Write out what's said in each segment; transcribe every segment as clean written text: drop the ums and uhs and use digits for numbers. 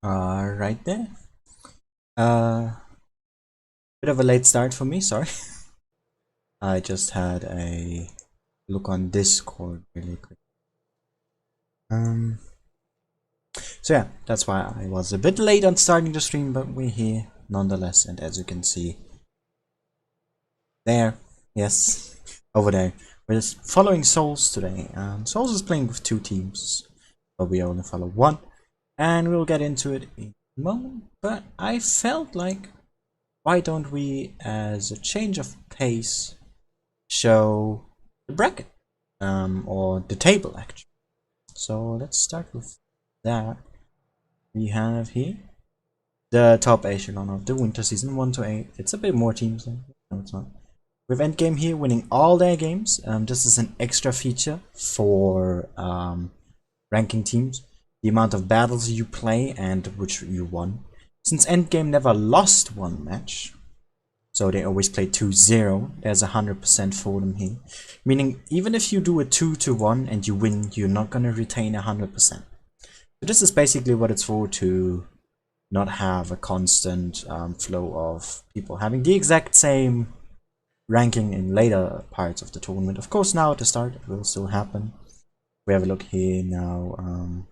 Right there. Uh, Bit of a late start for me, sorry. I just had a look on Discord really quick. Um, so yeah, that's why I was a bit late on starting the stream, but we're here nonetheless, and as you can see, there, yes, over there, we're just following Souls today. Souls is playing with two teams, but we only follow one, and we'll get into it in a moment, but I felt like, why don't we, as a change of pace, show the bracket, or the table actually. So let's start with that. We have here the top echelon of the winter season, 1 to 8. It's a bit more teams though. No, it's not. We have Endgame here winning all their games. This is an extra feature for ranking teams. The amount of battles you play and which you won. Since Endgame never lost one match, so they always play 2-0, there's 100% for them here. Meaning, even if you do a 2-1 and you win, you're not gonna retain 100%. So this is basically what it's for, to not have a constant flow of people having the exact same ranking in later parts of the tournament. Of course, now at the start, it will still happen. We have a look here now,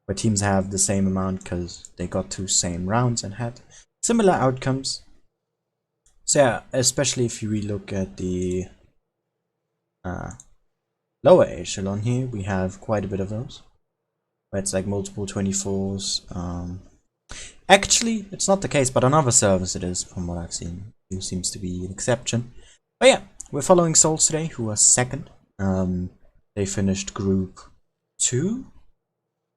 where teams have the same amount because they got two same rounds and had similar outcomes. So yeah, especially if we look at the lower echelon here, we have quite a bit of those. Where it's like multiple 24s. Actually, it's not the case, but on other servers it is, from what I've seen. It seems to be an exception. But yeah, we're following Souls today, who are second. They finished group 2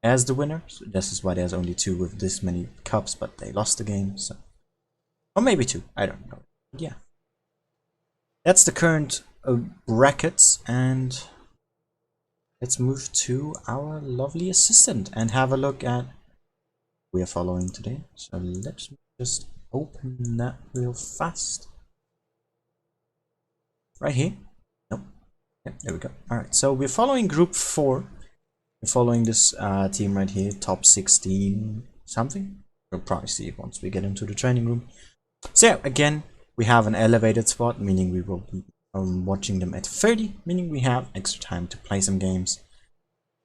as the winners. This is why there's only 2 with this many cups, but they lost the game, so. Or maybe 2, I don't know. Yeah, that's the current brackets, and let's move to our lovely assistant and have a look at we are following today. So let's just open that real fast. Right here. Nope. Yep, there we go. Alright, so we're following group 4. We're following this team right here, top 16 something. We'll probably see it once we get into the training room. So yeah, again, we have an elevated spot, meaning we will be watching them at 30, meaning we have extra time to play some games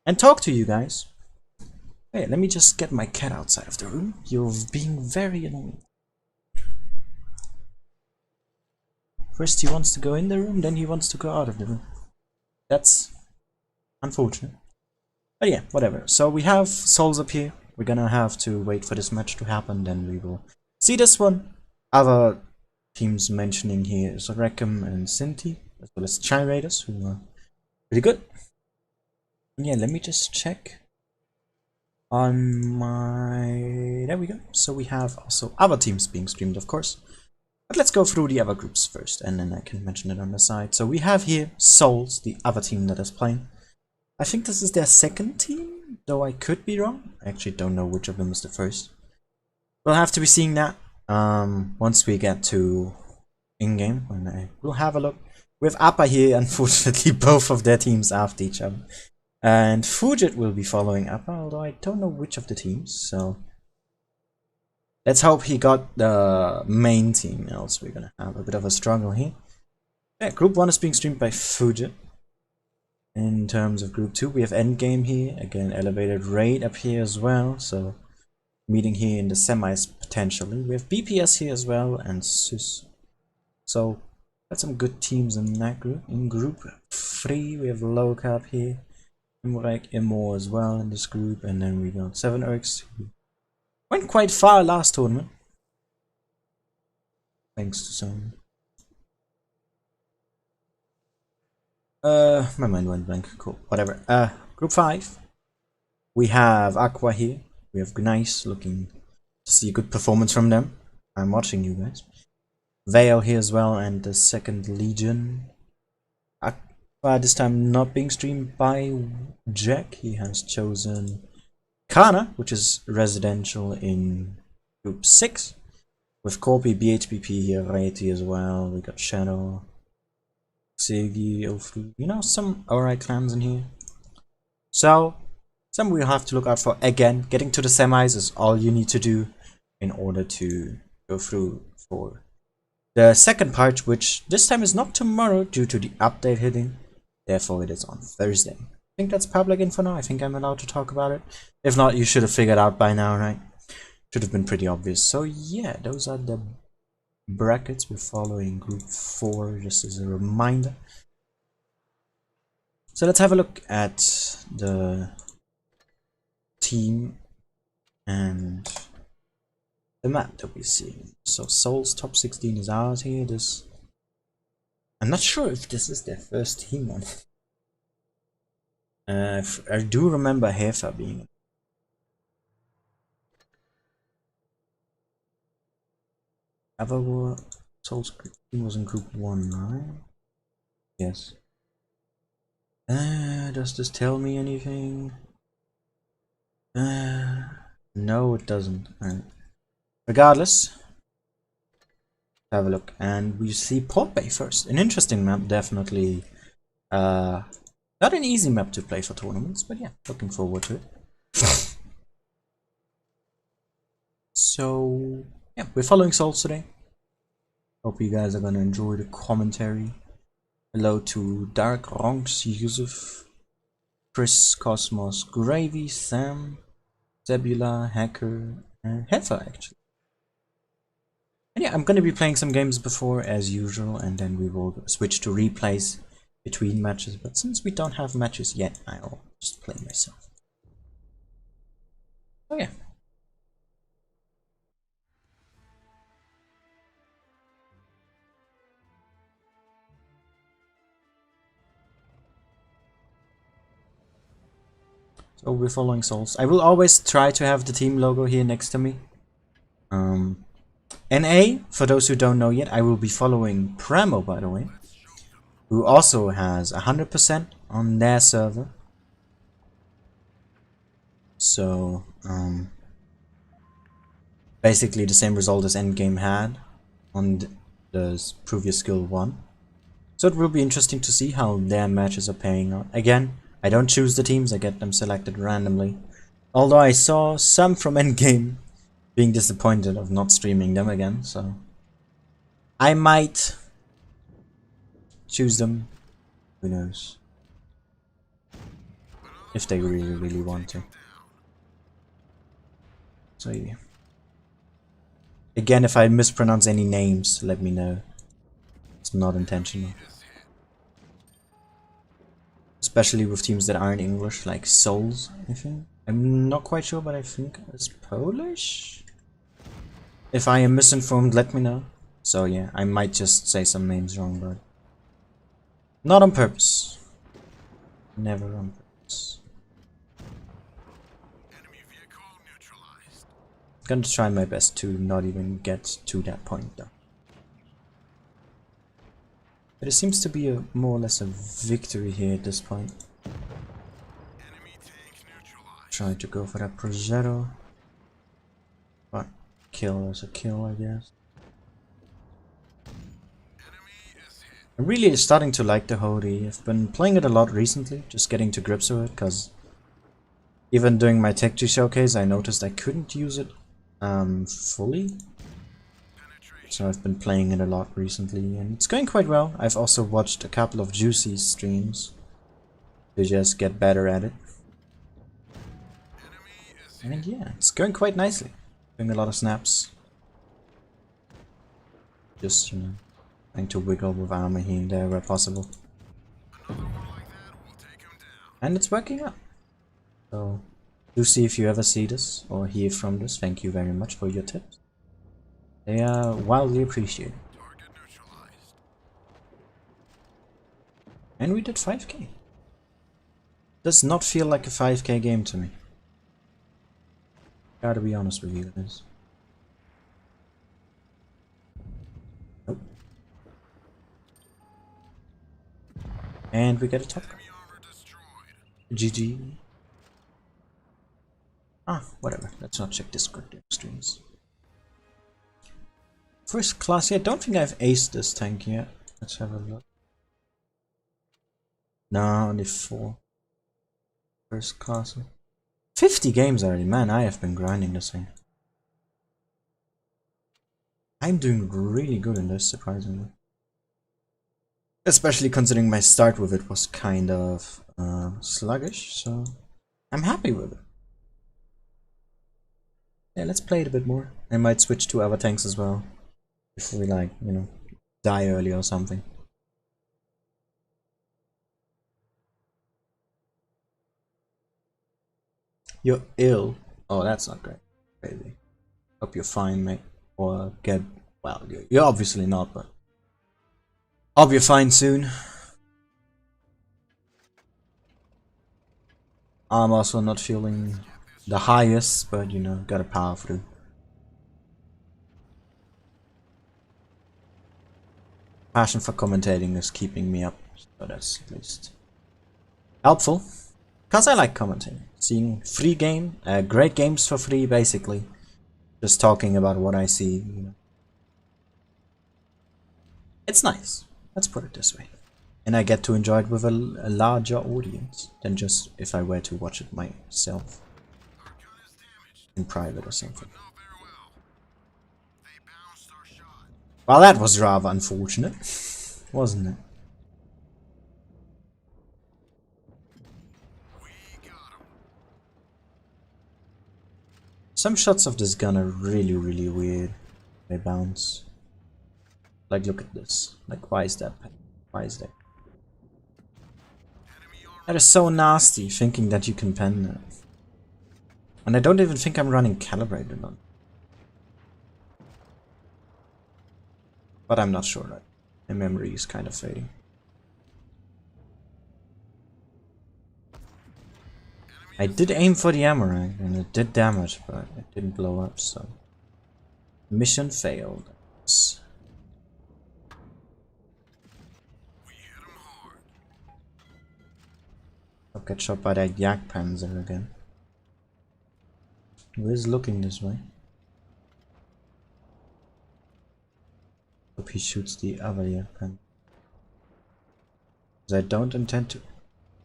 and talk to you guys. Hey, let me just get my cat outside of the room. You're being very annoying. First he wants to go in the room, then he wants to go out of the room. That's unfortunate. But yeah, whatever. So we have Souls up here. We're gonna have to wait for this match to happen, then we will see this one. Other teams mentioning here is Reckham and Sinti, as well as Chai Raiders, who are pretty good. And yeah, let me just check on my... There we go. So we have also other teams being streamed, of course. But let's go through the other groups first, and then I can mention it on the side. So we have here Souls, the other team that is playing. I think this is their second team, though I could be wrong. I actually don't know which of them is the first. We'll have to be seeing that once we get to in-game, when I will have a look. We have Appa here, unfortunately both of their teams after each other. And Fujit will be following Appa, although I don't know which of the teams, so let's hope he got the main team, else we're gonna have a bit of a struggle here. Yeah, group 1 is being streamed by Fujit. In terms of group 2, we have Endgame here, again elevated raid up here as well, so meeting here in the semis potentially. We have BPS here as well, and SUS. So got some good teams in that group. In group 3, we have Low Cap here, Imorek, Immo as well in this group, and then we got 7 Erks, who went quite far last tournament, thanks to some... my mind went blank. Cool, whatever. Group 5, we have Aqua here. We have Gneiss, looking to see a good performance from them. I'm watching you guys. Vale here as well, and the second Legion. Aqua this time not being streamed by Jack. He has chosen Kana, which is residential in group 6. With Corpi, BHPP here, Raiti as well. We got Shadow, Sigi, Ofu, you know, some alright clans in here. So Some we'll have to look out for. Again, getting to the semis is all you need to do in order to go through for the second part, which this time is not tomorrow due to the update hitting. Therefore, it is on Thursday. I think that's public info now. I think I'm allowed to talk about it. If not, you should have figured out by now, right? Should have been pretty obvious. So yeah, those are the brackets. We're following group 4 just as a reminder. So let's have a look at the team and the map that we see. So Seoul's top 16 is out here. I'm not sure if this is their first team on it. I do remember Hefa being. Seoul's team was in group 1, right? Yes. Does this tell me anything? No, it doesn't. Alright. Regardless, have a look, and we see Port Bay first. An interesting map, definitely. Not an easy map to play for tournaments, but yeah, looking forward to it. So yeah, we're following Souls today. Hope you guys are gonna enjoy the commentary. Hello to Dark Ronks, Yusuf, Chris, Cosmos, Gravy, Sam, Zebula, Hacker, and Hefa actually. And yeah, I'm gonna be playing some games before as usual, and then we will switch to replays between matches. But since we don't have matches yet, I'll just play myself. Oh yeah. So we're following Souls. I will always try to have the team logo here next to me. NA, for those who don't know yet, I will be following Pramo, by the way, who also has 100% on their server. So, basically the same result as Endgame had on the previous skill 1. So it will be interesting to see how their matches are paying out. Again, I don't choose the teams, I get them selected randomly. Although I saw some from Endgame being disappointed of not streaming them again, so I might choose them. Who knows? If they really want to. So yeah. Again, if I mispronounce any names, let me know. It's not intentional. Especially with teams that aren't English, like Souls, I think. I'm not quite sure, but I think it's Polish? If I am misinformed, let me know. So yeah, I might just say some names wrong, but not on purpose. Never on purpose. Enemy vehicle neutralized. I'm gonna try my best to not even get to that point though. But it seems to be more or less a victory here at this point. Enemy tank neutralized. Try to go for that Progetto. But kill is a kill, I guess. I'm really starting to like the Hody. I've been playing it a lot recently, just getting to grips with it, because even during my Tech G showcase I noticed I couldn't use it fully. So I've been playing it a lot recently, and it's going quite well. I've also watched a couple of Juicy's streams to just get better at it. And yeah, it's going quite nicely. Doing a lot of snaps. Just, you know, trying to wiggle with armor here and there where possible. And it's working out. So, do see if you ever see this or hear from this. Thank you very much for your tips. They are wildly appreciated. And we did 5k. Does not feel like a 5k game to me. Gotta be honest with you guys. Nope. And we get a top card. GG. Ah, whatever. Let's not check Discord streams. First class, yeah, I don't think I've aced this tank yet. Let's have a look. No, only 4. First class. 50 games already, man, I have been grinding this thing. I'm doing really good in this, surprisingly. Especially considering my start with it was kind of sluggish, so I'm happy with it. Yeah, let's play it a bit more. I might switch to other tanks as well. If we like, you know, die early or something. You're ill. Oh, that's not great. Crazy. Hope you're fine, mate. Or get, well, you're obviously not, but hope you're fine soon. I'm also not feeling the highest, but you know, gotta power through. Passion for commentating is keeping me up, so that's at least helpful. Because I like commentating. Seeing free game, great games for free, basically. Just talking about what I see, you know. It's nice. Let's put it this way. And I get to enjoy it with a larger audience than just if I were to watch it myself in private or something. Well, that was rather unfortunate, wasn't it? Some shots of this gun are really weird. They bounce. Like, look at this. Like, why is that? Why is that? That is so nasty, thinking that you can pen that. And I don't even think I'm running calibrated on. But I'm not sure that my memory is kind of fading. I did aim for the ammo rank and it did damage, but it didn't blow up, so mission failed. I'll get shot by that Yak Panzer again. Who is looking this way? Hope he shoots the other Yak Panzer. Because I don't intend to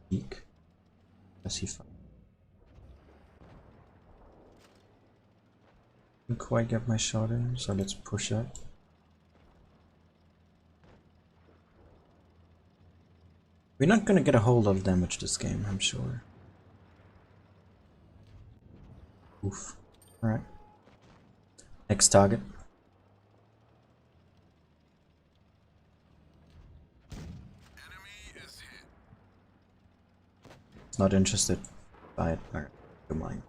peek. Does he find? Didn't quite get my shot in, so let's push up. We're not gonna get a whole lot of damage this game, I'm sure. Oof. Alright. Next target. It's not interested by it. Alright, don't mind.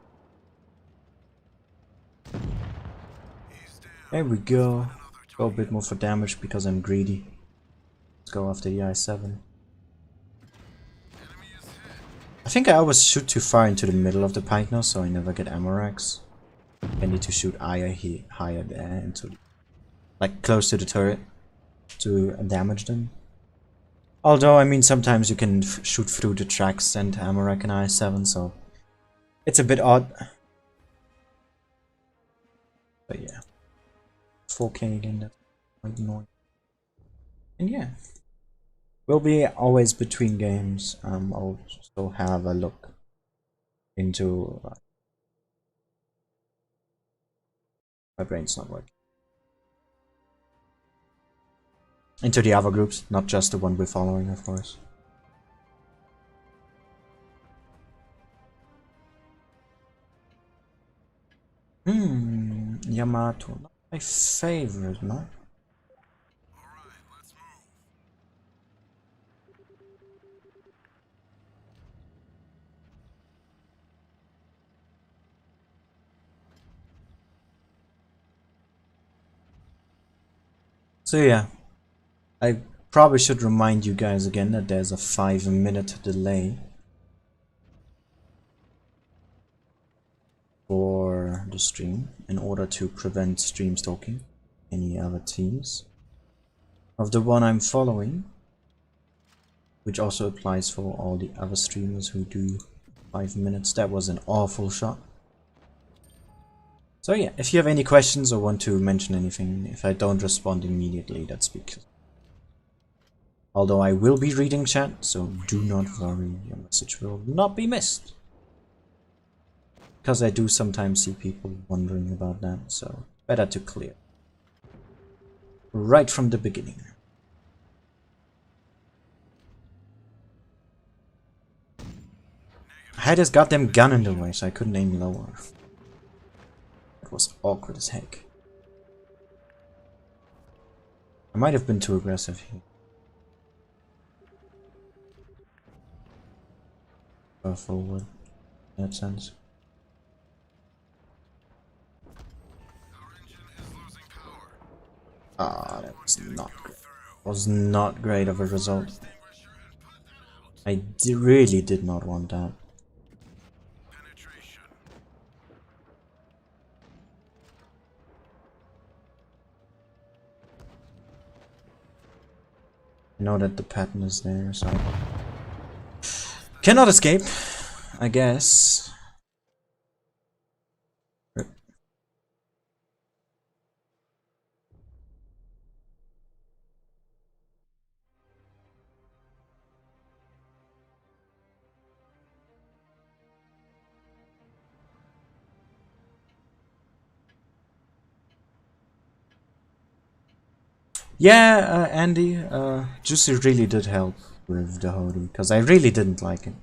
There we go. Go a bit more for damage because I'm greedy. Let's go after the I-7. I think I always shoot too far into the middle of the pike now, so I never get ammo racks. I need to shoot higher there into the, like close to the turret to damage them. Although I mean sometimes you can shoot through the tracks and ammo rack in I-7, so it's a bit odd. But yeah, 4K again, that's quite annoying. And yeah. Will be always between games. I'll also have a look into. My brain's not working. Into the other groups, not just the one we're following, of course. Yamato, not my favorite, no. So yeah, I probably should remind you guys again that there's a 5-minute delay for the stream in order to prevent stream stalking any other teams of the one I'm following, which also applies for all the other streamers who do 5 minutes. That was an awful shot. So yeah, if you have any questions or want to mention anything, if I don't respond immediately, that's because... Although I will be reading chat, so do not worry, your message will not be missed. because I do sometimes see people wondering about that, so better to clear right from the beginning. I had this goddamn gun in the way, so I couldn't aim lower. It was awkward as heck. I might have been too aggressive here. Go forward, in that sense. Ah, that was not great. Was not great of a result. I really did not want that. I know that the pattern is there, so cannot escape, I guess. Rip. Yeah, Andy, Juicy really did help with the hoodie, because I really didn't like it.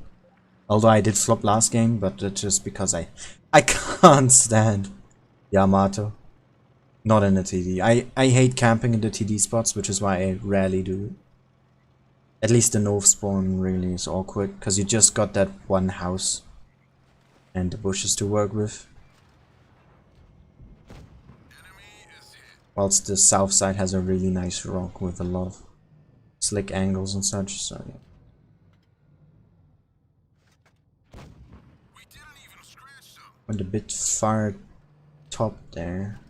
Although I did flop last game, but that's just because I can't stand Yamato. Not in the TD. I hate camping in the TD spots, which is why I rarely do it. At least the north spawn really is awkward, because you just got that one house and the bushes to work with. Whilst the south side has a really nice rock with a lot of slick angles and such, so yeah. Went a bit far top there.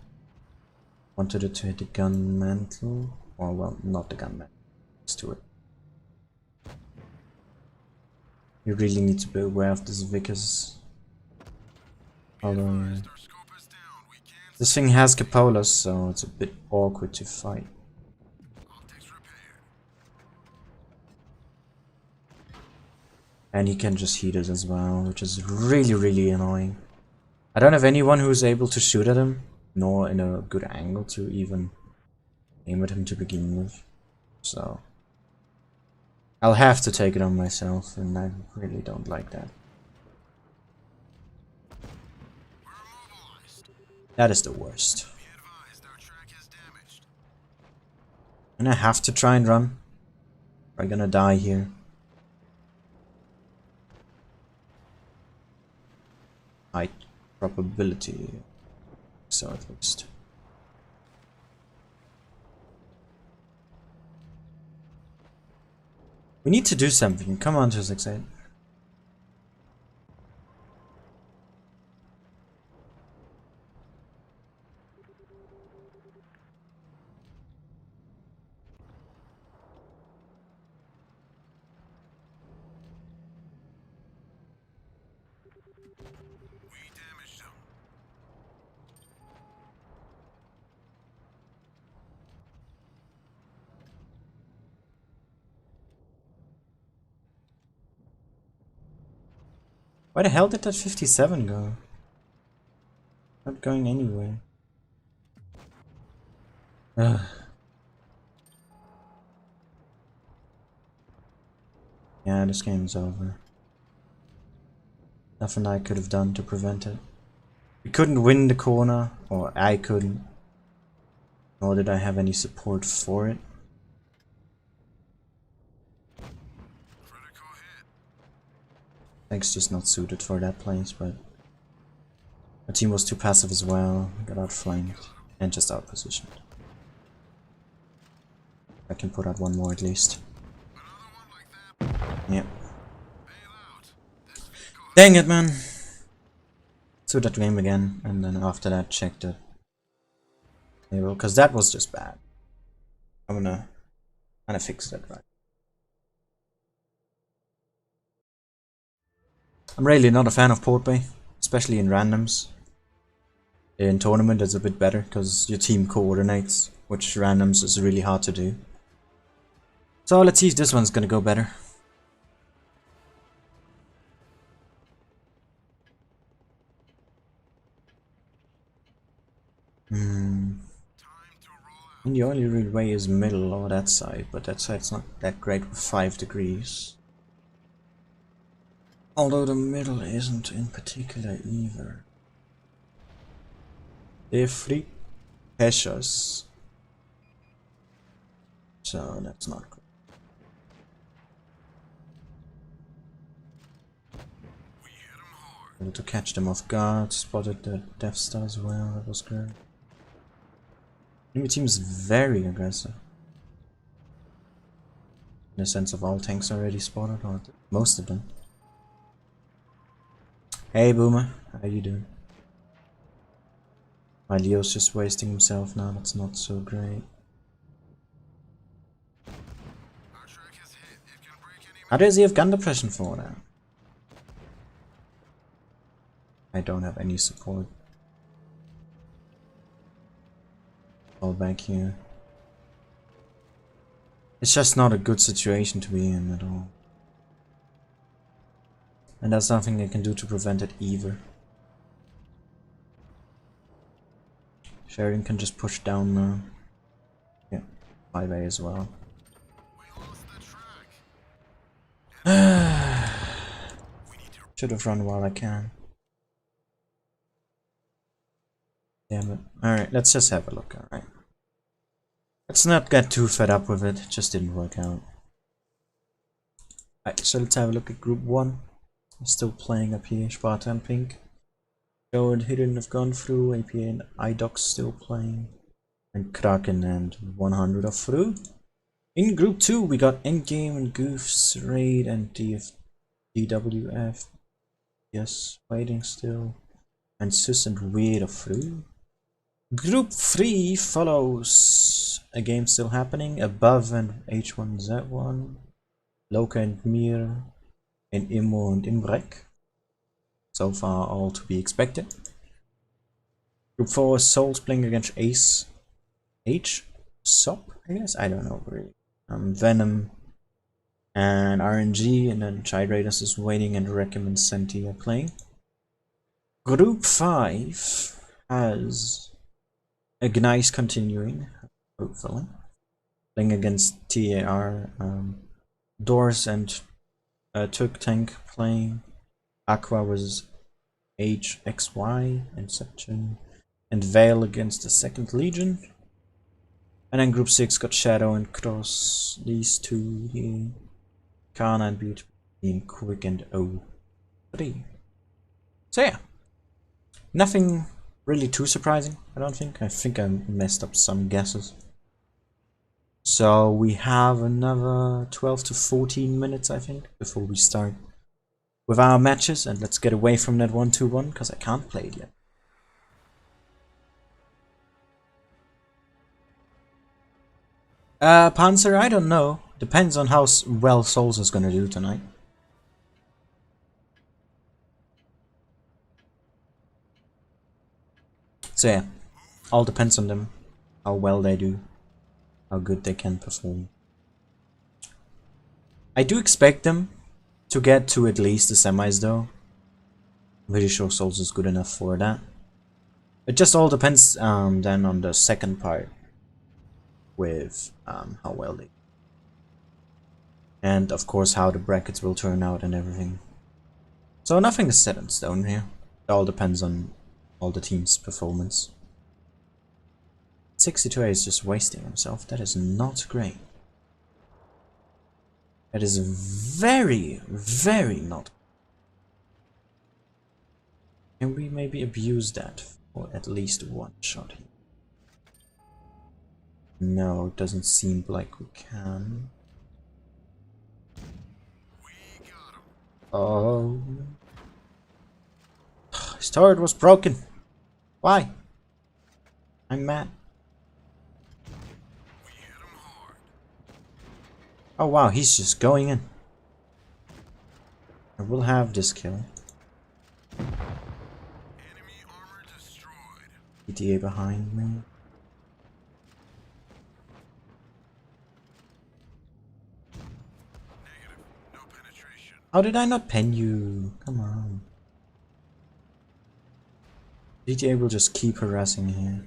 Wanted it to hit the gun mantle. Or well, not the gun mantle. Let's do it. You really need to be aware of this Vickers. Although this thing has cupolas, so it's a bit awkward to fight. And he can just heat it as well, which is really annoying. I don't have anyone who's able to shoot at him, nor in a good angle to even aim at him to begin with. So I'll have to take it on myself, and I really don't like that. That is the worst. And I have to try and run. I'm gonna die here. High probability. So at least. We need to do something. Come on, 268. Why the hell did that 57 go? Not going anywhere. Ugh. Yeah, this game's over. Nothing I could have done to prevent it. We couldn't win the corner, or I couldn't. Nor did I have any support for it. Thanks, just not suited for that place, but our team was too passive as well. Got outflanked and just outpositioned. I can put out one more at least. Yep. Dang it, man. Do that game again, and then after that check the table, because that was just bad. I'm gonna fix that right. I'm really not a fan of port bay, especially in randoms. In tournament it's a bit better because your team coordinates, which randoms is really hard to do. So let's see if this one's gonna go better. And the only real way is middle or that side, but that side's not that great with 5 degrees. Although the middle isn't in particular either. They're free pesos. So that's not good. Able to catch them off guard, spotted the Death Star as well, that was great. Enemy team is very aggressive. In the sense of all tanks already spotted, or most of them. Hey Boomer, how you doing? My Leo's just wasting himself now, that's not so great. How does he have gun depression for now? I don't have any support. All back here. It's just not a good situation to be in at all. And there's nothing they can do to prevent it either. Sheridan can just push down now. Yeah, 5A as well. Should have run while I can. Damn it. Alright, let's just have a look, alright. Let's not get too fed up with it, it just didn't work out. Alright, so let's have a look at group 1. I'm still playing up here, Sparta and Pink. Joe and Hidden have gone through, APA and IDOC still playing. And Kraken and 100 are through. In group 2 we got Endgame and Goofs, Raid and DWF. Yes, waiting still. And Sus and Weird are through. Group 3 follows a game still happening. Above and H1Z1. Loka and Mir. And Immo and Imbrek. So far all to be expected. Group 4 is Souls playing against Ace. HSOP, I guess? I don't know really. Venom and RNG, and then Child Raiders is waiting, and Rekim and Senti are playing. Group 5 has Ignite continuing, hopefully. Playing against TAR, Doors and Turk Tank playing. Aqua was HXY, Inception, and Veil against the 2nd Legion. And then group 6 got Shadow and Cross, these two here. Kana and Beauty being Quick and O3. So yeah, nothing really too surprising, I don't think. I think I messed up some guesses. So we have another 12 to 14 minutes, I think, before we start with our matches. And let's get away from that 1-2-1, because I can't play it yet. Panzer, I don't know. Depends on how well Souls is gonna do tonight. So yeah, all depends on them. How well they do. How good they can perform. I do expect them to get to at least the semis though. I'm pretty sure Souls is good enough for that. It just all depends then on the second part. With how well they, and of course how the brackets will turn out and everything. So nothing is set in stone here. It all depends on all the teams' performance. 62A is just wasting himself. That is not great. That is very, very not. Can we maybe abuse that for at least one shot here? No, it doesn't seem like we can. Oh. His turret was broken. Why? I'm mad. Oh wow, he's just going in. I will have this kill. ETA behind me. How did I not pen you? Come on. GTA will just keep harassing here.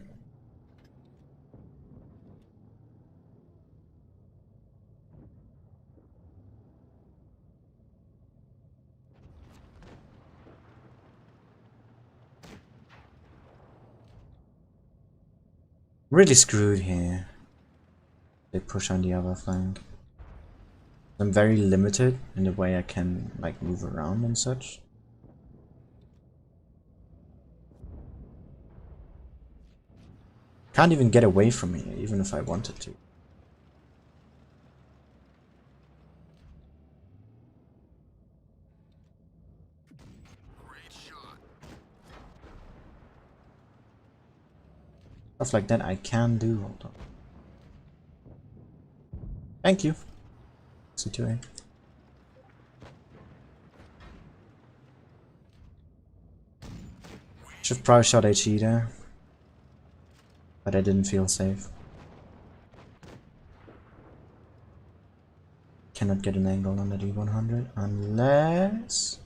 Really screwed here. They push on the other flank. I'm very limited in the way I can like move around and such. Can't even get away from me, even if I wanted to. Stuff like that I can do. Hold on. Thank you. C2A. Should probably shot HE there. But I didn't feel safe. Cannot get an angle on the D100 unless...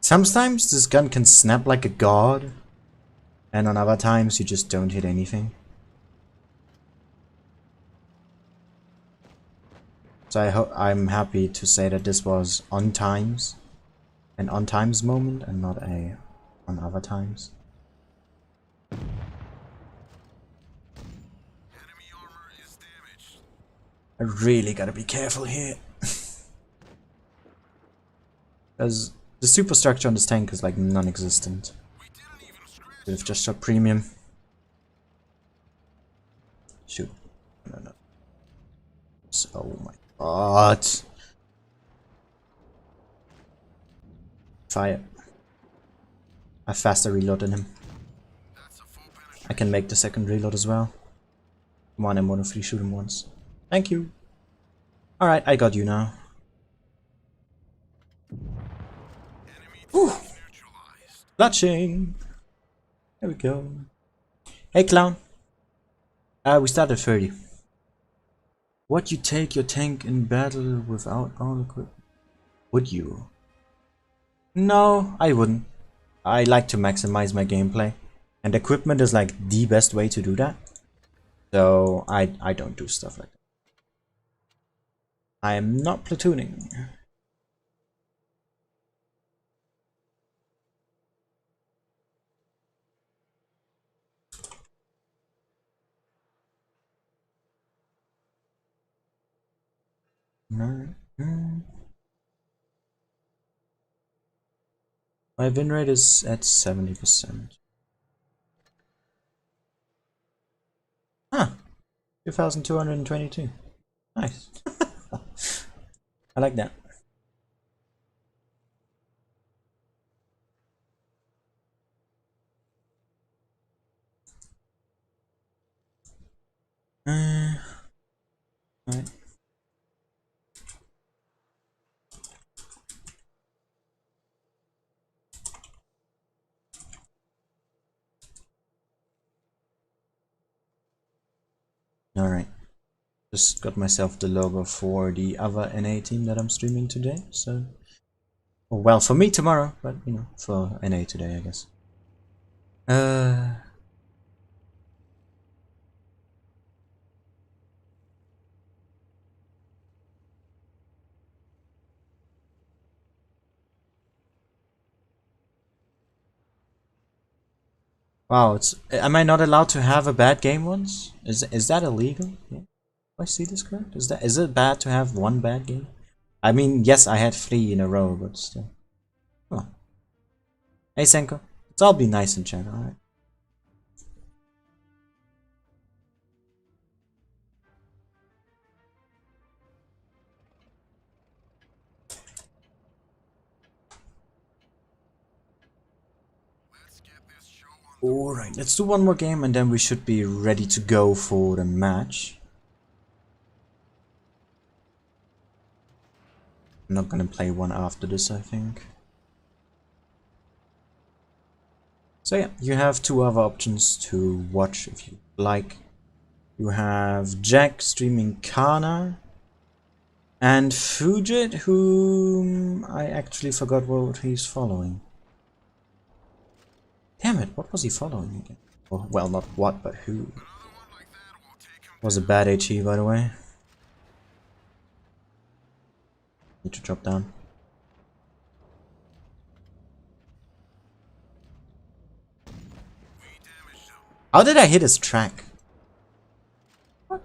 Sometimes this gun can snap like a god, and on other times you just don't hit anything. So I'm happy to say that this was on times, an on times moment, and not a on other times. Enemy armor is damaged. I really gotta be careful here. Because the superstructure on this tank is like non-existent. Could have just shot premium. Shoot. No. Oh my god. Fire. I have faster reload than him. I can make the second reload as well. Come on, M1 free shoot him once. Thank you. Alright, I got you now. Whew. Clutching. There we go. Hey clown. We started 30. Would you take your tank in battle without all equipment? Would you? No, I wouldn't. I like to maximize my gameplay. And equipment is like the best way to do that. So I don't do stuff like that. I am not platooning. No. My win rate is at 70%. Huh. 2,222. Nice. I like that. Right. Alright. Just got myself the logo for the other NA team that I'm streaming today, so... Well, for me tomorrow, but, you know, for NA today, I guess. Wow, am I not allowed to have a bad game once? Is that illegal? Yeah. Do I see this correct? Is it bad to have one bad game? I mean, yes, I had 3 in a row, but still. Oh. Hey Senko, let's all be nice in chat, alright? Alright, let's do one more game and then we should be ready to go for the match. I'm not gonna play one after this, I think. So yeah, you have 2 other options to watch if you like. You have Jack streaming Kana and Fujit, whom I actually forgot what he's following. Damn it, what was he following again? Well, not what, but who. Was a bad HE, by the way. Need to drop down. How did I hit his track? What?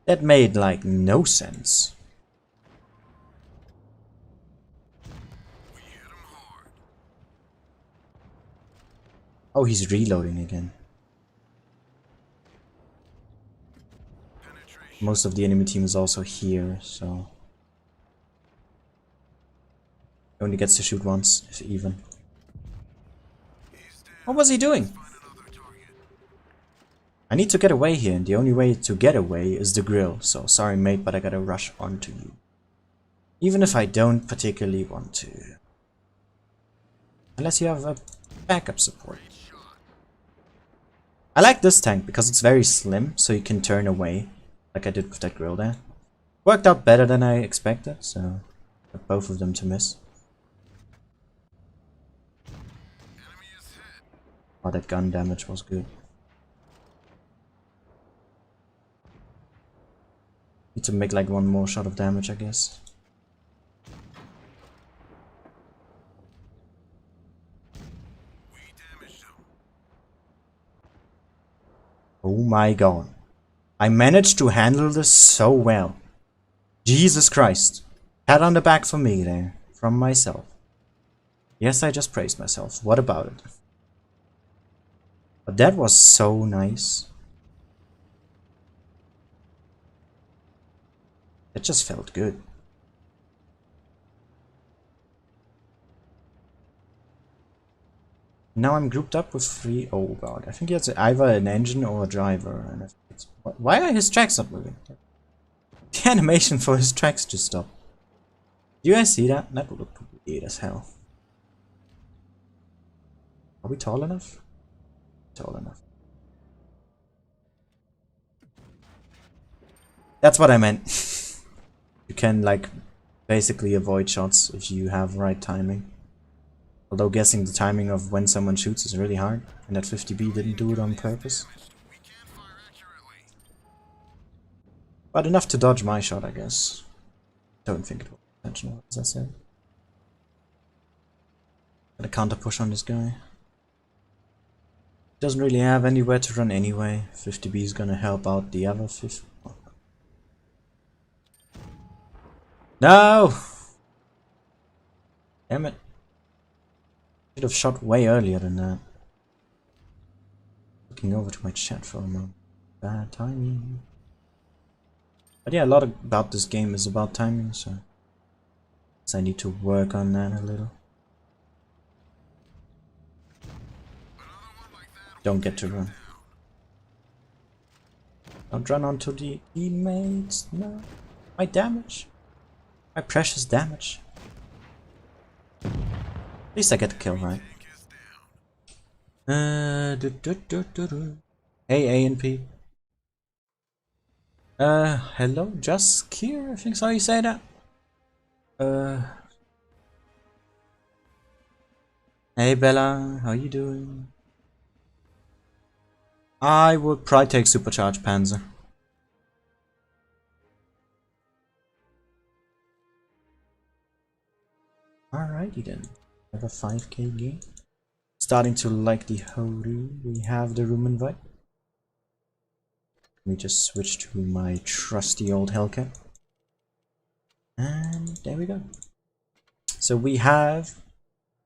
That made like no sense. We hit him hard. Oh, he's reloading again. Penetration. Most of the enemy team is also here, so he only gets to shoot once, if even. He's down. What was he doing? Find another target. I need to get away here, and the only way to get away is the grill. So sorry, mate, but I gotta rush onto you. Even if I don't particularly want to. Unless you have a backup support. Great shot. I like this tank because it's very slim, so you can turn away, like I did with that grill there. Worked out better than I expected, so got both of them to miss. Enemy is hit. Oh, that gun damage was good. Need to make like one more shot of damage, I guess. We damaged him. Oh my god. I managed to handle this so well. Jesus Christ. Pat on the back for me there. From myself. Yes, I just praised myself. What about it? But that was so nice. It just felt good. Now I'm grouped up with 3. Oh god, I think he has either an engine or a driver. And why are his tracks not moving? The animation for his tracks just stopped. Do you guys see that? That would look weird as hell. Are we tall enough? Tall enough. That's what I meant. You can like basically avoid shots if you have right timing. Although guessing the timing of when someone shoots is really hard, and that 50B didn't do it on purpose. We can't fire accurately. But enough to dodge my shot, I guess. Don't think it was intentional, as I said. Got a counter push on this guy. Doesn't really have anywhere to run anyway. 50B is gonna help out the other 50. No! Damn it. Should have shot way earlier than that. Looking over to my chat for a moment. Bad timing. But yeah, a lot about this game is about timing, so I need to work on that a little. Don't get to run. Don't run onto the teammates. No. My damage. My precious damage. At least I get the kill, right? Hey, A and P. Hello, just Kier, I think so you say that. Hey Bella, how you doing? I would probably take Supercharged Panzer. Alrighty then. Have a 5k game. Starting to like the whole room. We have the room invite. Let me just switch to my trusty old Hellcat. And there we go. So we have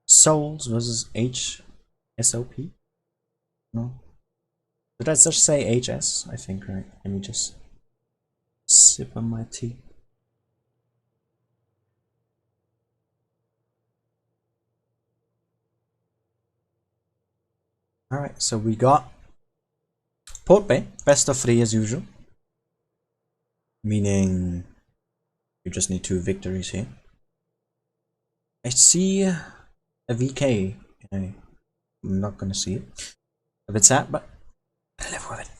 Souls versus HSOP. No. Did I just say HS? I think, right? Let me just sip on my tea. Alright, so we got Port Bay, best of 3 as usual. Meaning you just need 2 victories here. I see a VK. I'm not gonna see it. A bit sad, but I live with it.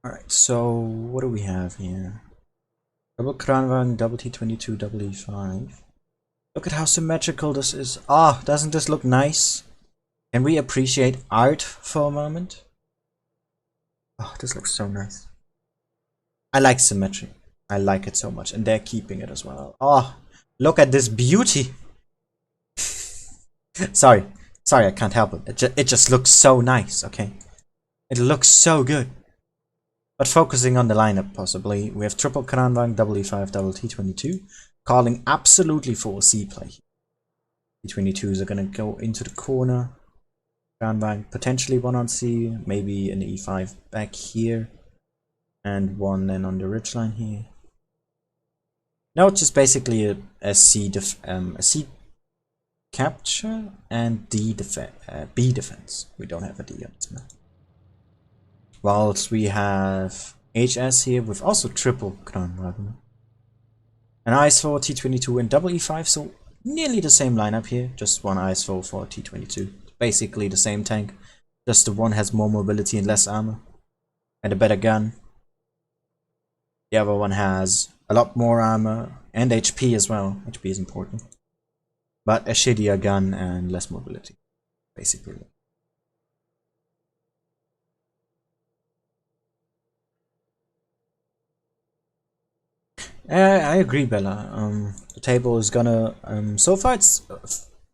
Alright, so what do we have here? Double Kranwagen, double T22, double E5. Look at how symmetrical this is. Ah, doesn't this look nice? Can we appreciate art for a moment? Oh, this looks so nice. I like symmetry. I like it so much, and they're keeping it as well. Oh, look at this beauty. Sorry, I can't help it. It just looks so nice, okay? It looks so good. But focusing on the lineup, possibly, we have triple Kranvang, double E5, double T22, calling absolutely for C play. T22s are gonna go into the corner. Kranvang potentially one on C, maybe an E5 back here, and one then on the ridgeline here. No, it's just basically a C capture and B defense. We don't have a D on this map. Whilst we have HS here with also triple Kranvang. An IS4, T22 and double E5, so nearly the same lineup here, just one IS4 for T22. Basically the same tank, just the one has more mobility and less armor, and a better gun. The other one has a lot more armor and HP as well. HP is important. But a shittier gun and less mobility, basically. I agree, Bella. The table is gonna... so far it's...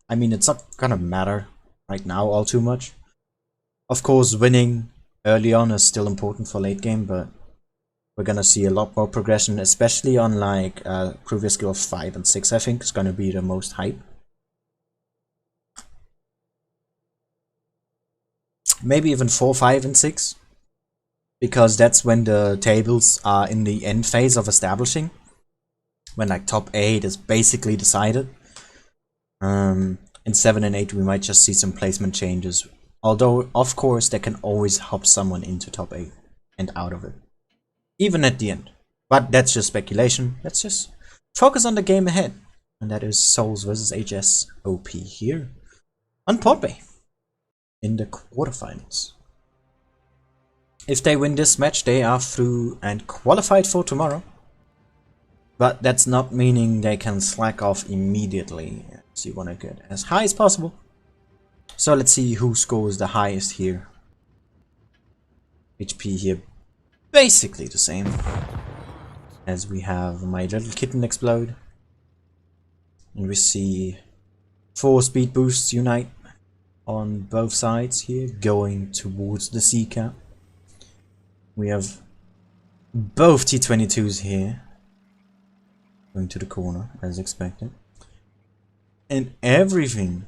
I mean, it's not gonna matter right now all too much. Of course, winning early on is still important for late game, but we're gonna see a lot more progression, especially on like previous skill of 5 and 6, I think, is gonna be the most hype. Maybe even 4, 5 and 6, because that's when the tables are in the end phase of establishing, when like top 8 is basically decided. In 7 and 8 we might just see some placement changes, although of course they can always hop someone into top 8 and out of it, even at the end. But that's just speculation. Let's just focus on the game ahead, and that is Souls versus HSOP here on Port Bay in the quarterfinals. If they win this match, they are through and qualified for tomorrow. But that's not meaning they can slack off immediately. So you want to get as high as possible. So let's see who scores the highest here. HP here basically the same as we have my little kitten explode. And we see 4 speed boosts unite on both sides here, going towards the C cap. We have both T22s here, going to the corner as expected. And everything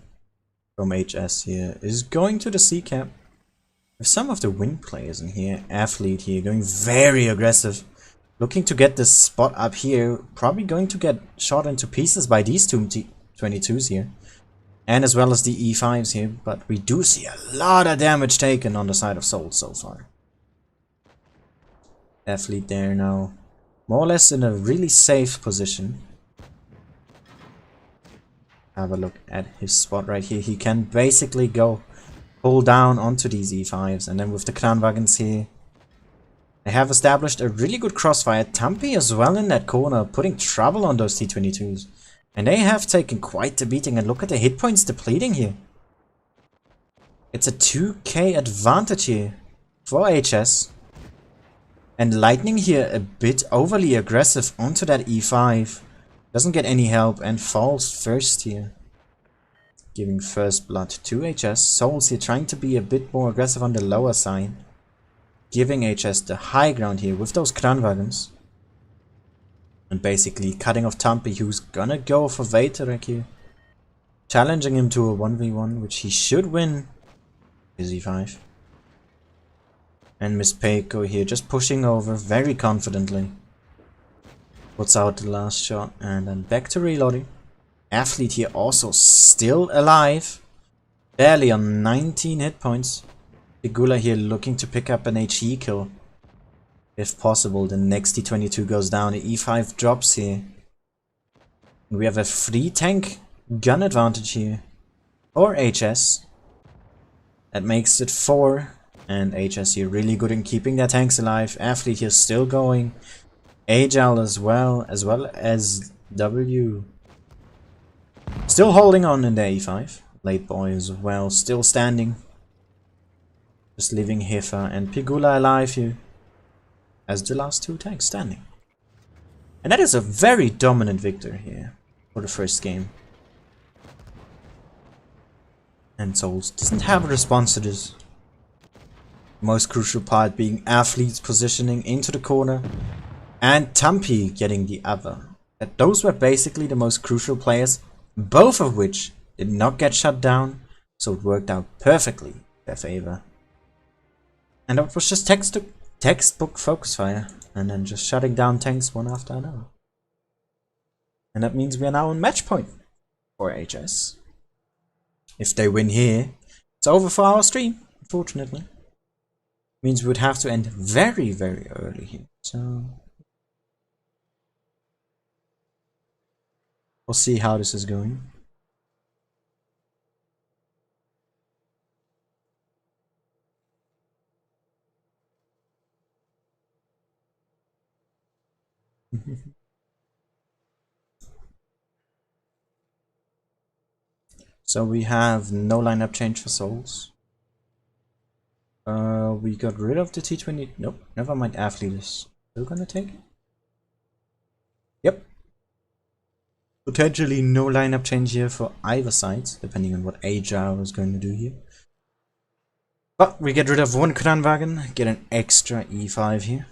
from HS here is going to the C cap. With some of the win players in here, Athlete here going very aggressive, looking to get this spot up here, probably going to get shot into pieces by these two T22s here, and as well as the E5s here, but we do see a lot of damage taken on the side of Souls so far. Athlete there now, more or less in a really safe position. Have a look at his spot right here. He can basically go pull down onto these E5s, and then with the Kranwagens here, they have established a really good crossfire. Tampi as well in that corner, putting trouble on those T22s. And they have taken quite the beating, and look at the hit points depleting here. It's a 2k advantage here for HS. And Lightning here a bit overly aggressive onto that E5. Doesn't get any help and falls first here. Giving first blood to HS. Souls here trying to be a bit more aggressive on the lower side. Giving HS the high ground here with those Kranwagens. And basically cutting off Tampi, who's gonna go for Vatorek here. Challenging him to a 1v1, which he should win. His E5. And Miss Peiko here just pushing over very confidently. Puts out the last shot and then back to reloading. Athlete here also still alive. Barely on 19 hit points. Figula here looking to pick up an HE kill. If possible, the next T22 goes down. The E5 drops here. We have a free tank gun advantage here. Or HS. That makes it 4. And HS here really good in keeping their tanks alive. Athlete here still going. Agile as well as W. still holding on in the A5. Late boy as well, still standing. Just leaving Heifer and Pigula alive here as the last two tanks standing. And that is a very dominant victor here for the first game. And Souls doesn't have a response to this. Most crucial part being Athlete's positioning into the corner and Tumpy getting the other. That those were basically the most crucial players, both of which did not get shut down, so it worked out perfectly in their favor. And that was just textbook focus fire, and then just shutting down tanks one after another. And that means we are now on match point for HS. If they win here, it's over for our stream, unfortunately. Means we would have to end very, very early here. So we'll see how this is going. So we have no lineup change for Souls. We got rid of the T20. Nope, never mind. Athlete is still gonna take it. Yep. Potentially no lineup change here for either side, depending on what Agile is going to do here. But we get rid of one Kranwagen, get an extra E5 here.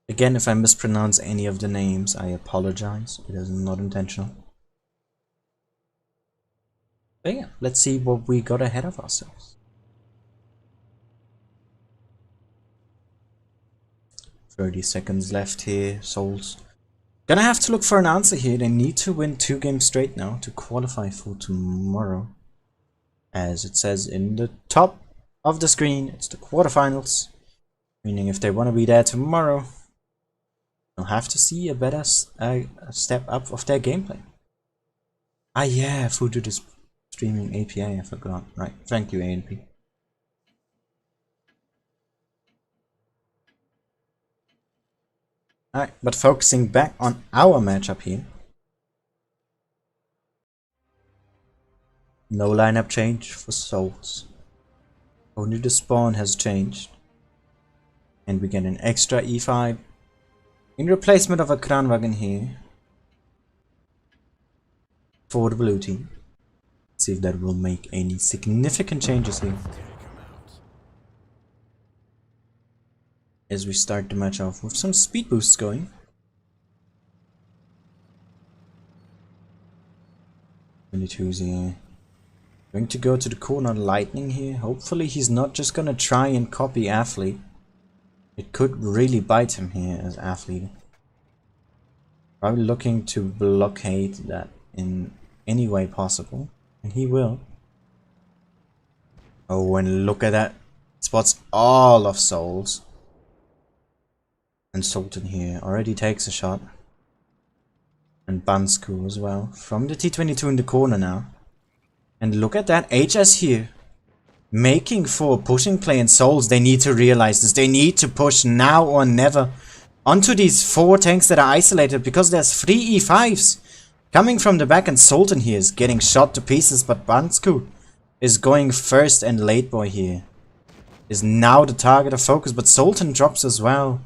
Again, if I mispronounce any of the names, I apologize. It is not intentional. But yeah, let's see what we got ahead of ourselves. 30 seconds left here, Souls. Gonna have to look for an answer here. They need to win 2 games straight now to qualify for tomorrow. As it says in the top of the screen, it's the quarterfinals. Meaning if they want to be there tomorrow, they'll have to see a better step up of their gameplay. Ah yeah, who did this streaming API? I forgot. Right, thank you ANP. Alright, but focusing back on our matchup here. No lineup change for Souls. Only the spawn has changed. And we get an extra E5 in replacement of a Kranwagen here for the blue team. Let's see if that will make any significant changes here. As we start the match off with some speed boosts going. 22's here. Going to go to the corner Lightning here. Hopefully he's not just gonna try and copy Athlete. It could really bite him here as Athlete. Probably looking to blockade that in any way possible. And he will. Oh, and look at that. Spots all of Souls. And Sultan here already takes a shot. And Bansku as well. From the T22 in the corner now. And look at that. HS here. Making for pushing play and Souls. They need to realize this. They need to push now or never. Onto these 4 tanks that are isolated. Because there's 3 E5s. Coming from the back, and Sultan here is getting shot to pieces. But Bansku is going first, and Late Boy here is now the target of focus. But Sultan drops as well.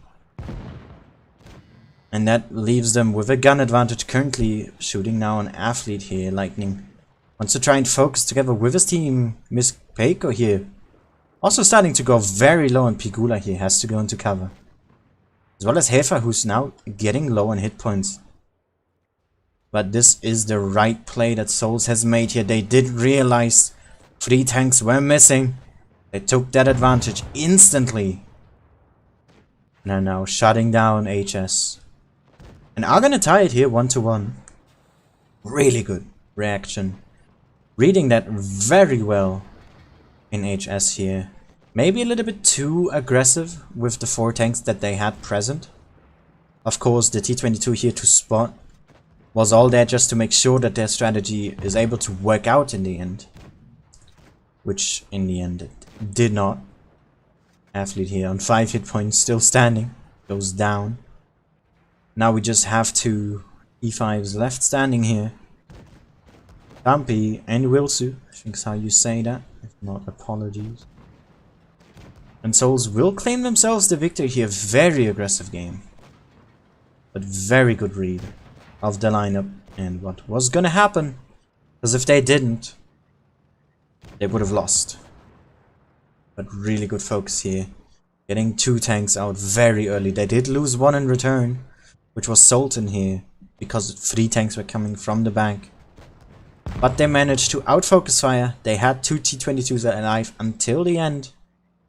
And that leaves them with a gun advantage, currently shooting now on Athlete here. Lightning wants to try and focus together with his team. Miss Peiko here also starting to go very low, and Pigula here has to go into cover. As well as Heifer, who's now getting low on hit points. But this is the right play that Souls has made here. They did realize 3 tanks were missing. They took that advantage instantly. And are now shutting down HS. And are gonna tie it here 1-1. Really good reaction. Reading that very well in HS here. Maybe a little bit too aggressive with the 4 tanks that they had present. Of course, the T22 here to spot was all there just to make sure that their strategy is able to work out in the end. Which in the end it did not. Athlete here on 5 hit points, still standing. Goes down. Now we just have two E5s left standing here. Dumpy and Wilsu, I think is how you say that, if not apologies. And Souls will claim themselves the victor here. Very aggressive game. But very good read of the lineup and what was gonna happen. Because if they didn't, they would have lost. But really good focus here. Getting two tanks out very early. They did lose one in return, which was Sultan here, because 3 tanks were coming from the back. But they managed to outfocus fire. They had 2 T-22s alive until the end,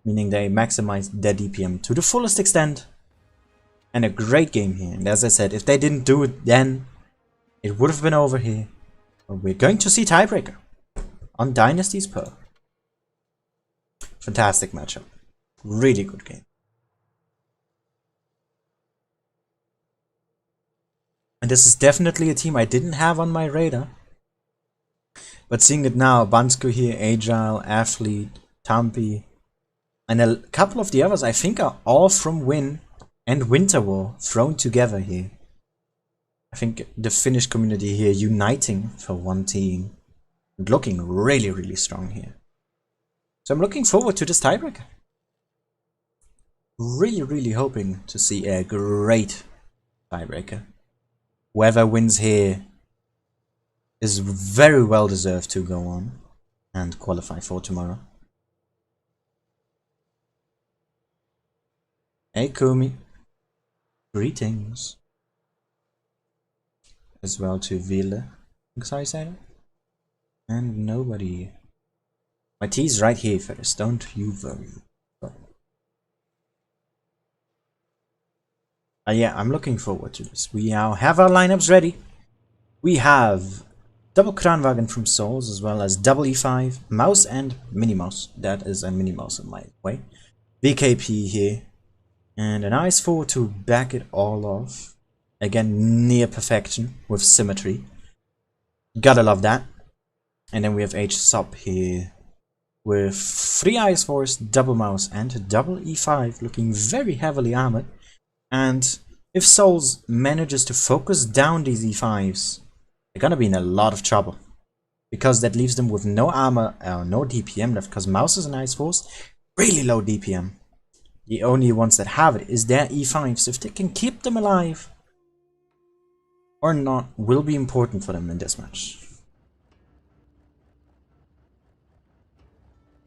meaning they maximized their DPM to the fullest extent. And a great game here. And as I said, if they didn't do it then, it would have been over here. But we're going to see tiebreaker on Dynasty's Pearl. Fantastic matchup. Really good game. And this is definitely a team I didn't have on my radar. But seeing it now, Bansko here, Agile, Athlete, Tampi, and a couple of the others I think are all from Win and Winter War thrown together here. I think the Finnish community here uniting for one team and looking really, really strong here. So I'm looking forward to this tiebreaker. Really, really hoping to see a great tiebreaker. Whoever wins here is very well deserved to go on and qualify for tomorrow. Hey Kumi, greetings. As well to Vila, I say that? And nobody. My tea's right here first, don't you worry. Yeah, I'm looking forward to this. We now have our lineups ready. We have double Kranwagen from Souls, as well as double E5, Mouse and Mini Mouse. That is a Mini Mouse in my way. VKP here. And an IS-4 to back it all off. Again, near perfection with symmetry. Gotta love that. And then we have HSOP here with 3 IS-4s, double Mouse and double E5, looking very heavily armored. And if Souls manages to focus down these E5s, they're gonna be in a lot of trouble. Because that leaves them with no armor, no DPM left, because Mouses and IS-4s, really low DPM. The only ones that have it is their E5s. If they can keep them alive or not will be important for them in this match.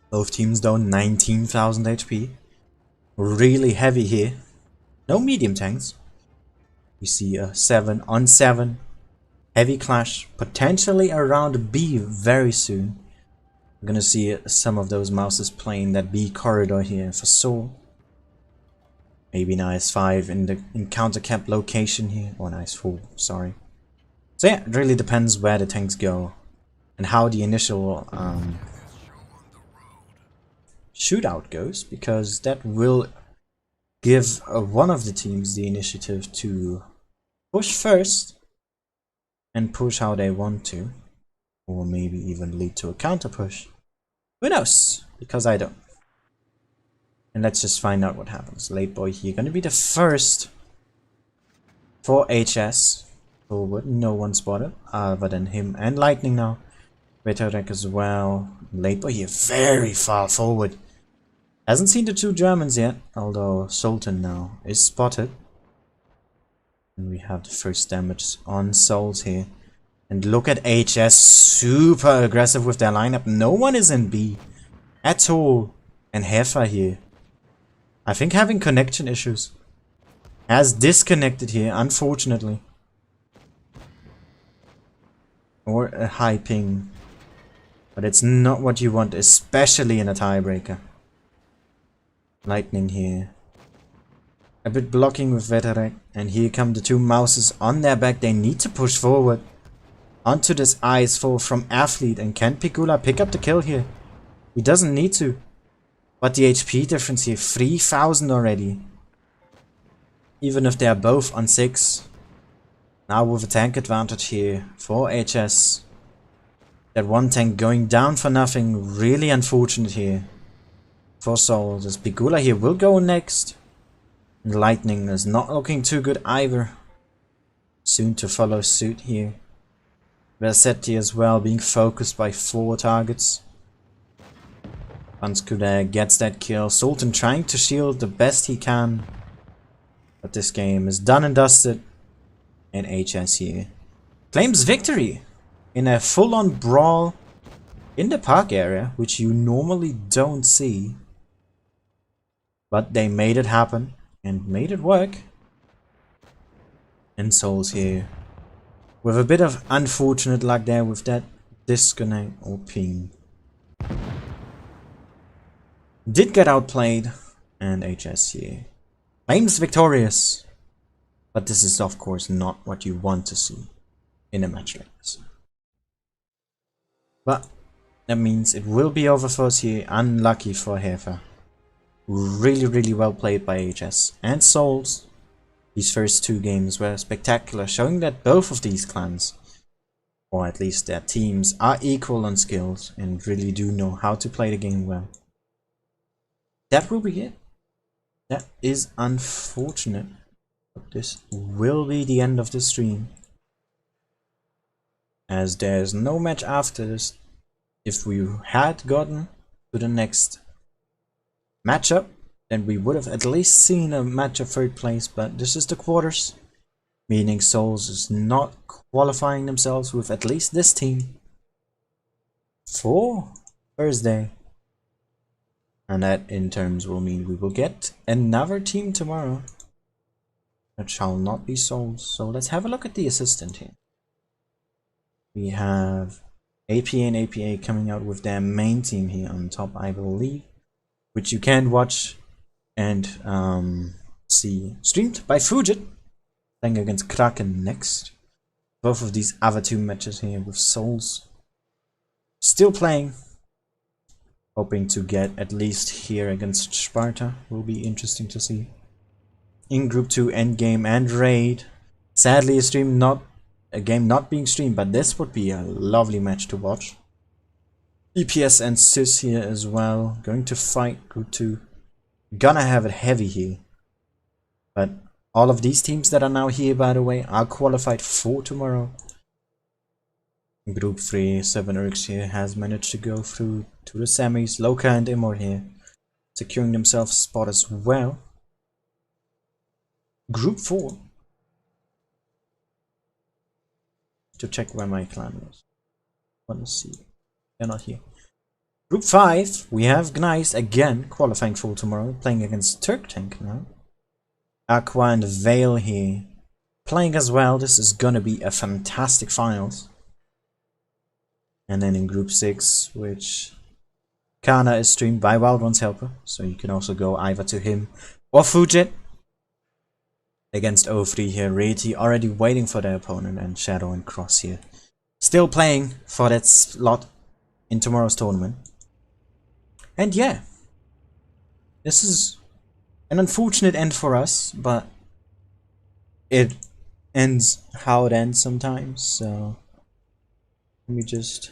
Both teams though 19,000 HP. Really heavy here. No medium tanks. We see a 7 on 7. Heavy clash. Potentially around B very soon. We're gonna see some of those Mouses playing that B corridor here for Soul. Maybe an IS-5 in the counter camp location here. Or an IS-4, sorry. So yeah, it really depends where the tanks go. And how the initial shootout goes. Because that will give one of the teams the initiative to push first and push how they want to, or maybe even lead to a counter push. Who knows? Because I don't. And let's just find out what happens. Late boy here gonna be the first for HS forward. No one spotted other than him and Lightning now. Veterek as well. Late boy here very far forward. Hasn't seen the 2 Germans yet, although Sultan now is spotted. And we have the first damage on Souls here. And look at HS, super aggressive with their lineup. No one is in B at all. And Hefa here, I think having connection issues. Has disconnected here, unfortunately. Or a high ping. But it's not what you want, especially in a tiebreaker. Lightning here. A bit blocking with Veterek. And here come the 2 Mouses on their back. They need to push forward. Onto this IS-4 from Athlete. And can Pigula pick up the kill here? He doesn't need to. But the HP difference here, 3,000 already. Even if they are both on 6. Now with a tank advantage here for HS. That one tank going down for nothing. Really unfortunate here. For Soul, this Pigula here will go next. And Lightning is not looking too good either. soon to follow suit here. Versetti as well, being focused by 4 targets. Vanskuda gets that kill. Sultan trying to shield the best he can. But this game is done and dusted. And HS here claims victory in a full-on brawl in the park area, which you normally don't see. But they made it happen and made it work. And Souls here with a bit of unfortunate luck there with that disconnect or ping. Did get outplayed, and HS here claims victorious. But this is of course not what you want to see in a match like this. But that means it will be over for us here. Unlucky for Hefa. Really well played by HS and Souls. These first 2 games were spectacular, showing that both of these clans, or at least their teams, are equal on skills and really do know how to play the game well. That will be it. That is unfortunate, but this will be the end of the stream, as there's no match after this. If we had gotten to the next matchup, then we would have at least seen a match of 3rd place, but this is the quarters, meaning Souls is not qualifying themselves with at least this team for Thursday. And that in terms will mean we will get another team tomorrow that shall not be Souls. So let's have a look at the assistant here. We have APA and APA coming out with their main team here on top, I believe, which you can watch and see streamed by Fujit, playing against Kraken next. Both of these other 2 matches here with Souls still playing, hoping to get at least here against Sparta. Will be interesting to see. In Group 2, Endgame and Raid. Sadly a game not being streamed, but this would be a lovely match to watch. EPS and Sys here as well, going to fight Group 2. Gonna have it heavy here. But all of these teams that are now here, by the way, are qualified for tomorrow. In Group 3, 7 Urks here has managed to go through to the semis. Loka and Immor here securing themselves a spot as well. Group 4. To check where my clan was. Want to see. They're not here. Group 5, we have Gneis again qualifying for tomorrow, playing against Turk Tank now. Aqua and Vale here playing as well. This is gonna be a fantastic finals. And then in Group 6, which Kana is streamed by Wild One's Helper, so you can also go either to him or Fujit. Against O3 here, Reti already waiting for their opponent, and Shadow and Cross here still playing for that slot in tomorrow's tournament. And yeah, this is an unfortunate end for us, but it ends how it ends sometimes, so let me just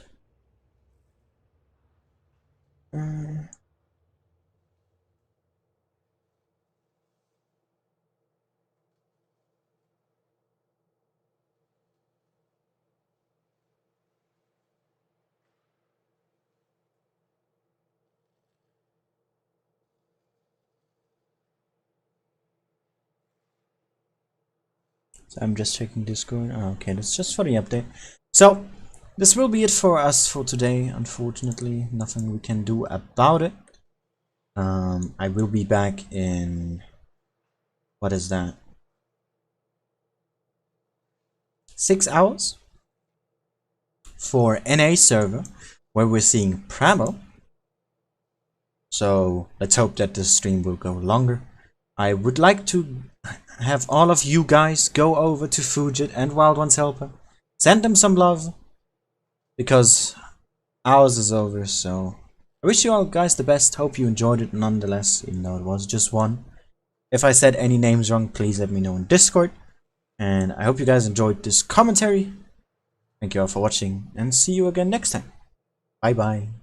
so I'm just checking Discord. Oh, okay, that's just for the update. So this will be it for us for today. Unfortunately, nothing we can do about it. I will be back in, what is that, 6 hours for NA server, where we're seeing Pramo. So let's hope that this stream will go longer. I would like to have all of you guys go over to Fujit and Wild One's Helper. Send them some love, because ours is over. So I wish you all guys the best. Hope you enjoyed it nonetheless, even though it was just one. If I said any names wrong, please let me know in Discord. And I hope you guys enjoyed this commentary. Thank you all for watching, and see you again next time. Bye bye.